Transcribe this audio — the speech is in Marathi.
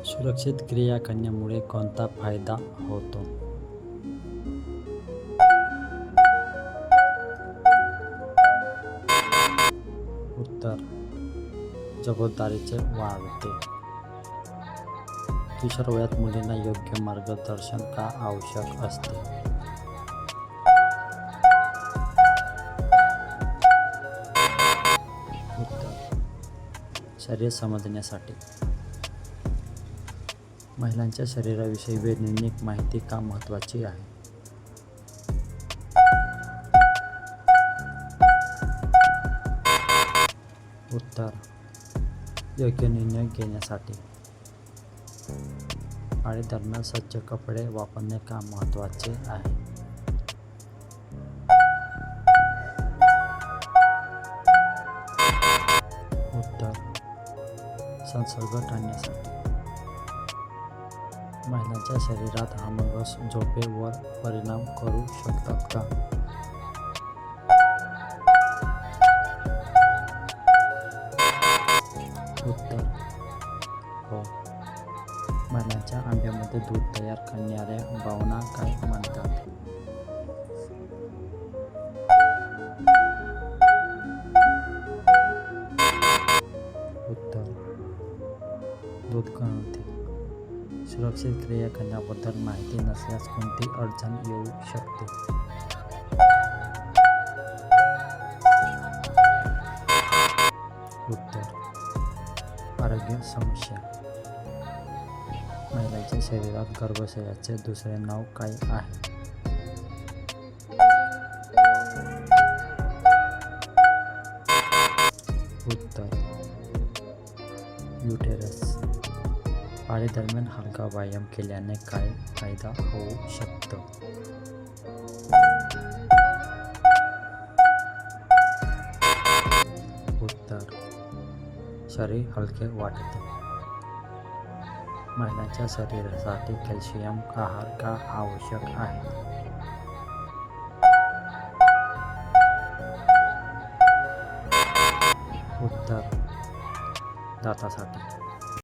सुरक्षित क्रिया करण्यामुळे कोणता फायदा होतो? उत्तर: जबाबदारीचे वाढते. किशोरवयात मुलींना योग्य मार्गदर्शन का आवश्यक असते? उत्तर: शरीर समजण्यासाठी. महिलांच्या शरीराविषयी वैज्ञानिक माहिती का महत्त्वाची आहे? उत्तर: योग्य निर्णय घेण्यासाठी. पाळीदरम्यान स्वच्छ कपडे वापरणे का महत्त्वाचे आहे? उत्तर: संसर्ग टाळण्यासाठी. महिलांच्या शरीरात हार्मोन्स झोपेवर परिणाम करू शकतात का? उत्तर: हो. महिलांच्या अंड्यामध्ये दूध तयार करणाऱ्या भावना काय म्हणतात? उत्तर: दूध ग्रंथी. सुरक्षित क्रिया करण्याबद्दल माहिती नसल्यास कोणती अडचण येऊ शकते? उत्तर: आरोग्य समस्या. महिलांच्या शरीरात गर्भाशयाचे दुसरे नाव काय आहे? उत्तर: युटेरस. पाळीदरम्यान हलका व्यायाम केल्याने काय फायदा होऊ शकतो? उत्तर: शरीर हलके वाटते. महिलांच्या शरीरासाठी कॅल्शियम आहार का आवश्यक आहे? उत्तर: दातासाठी.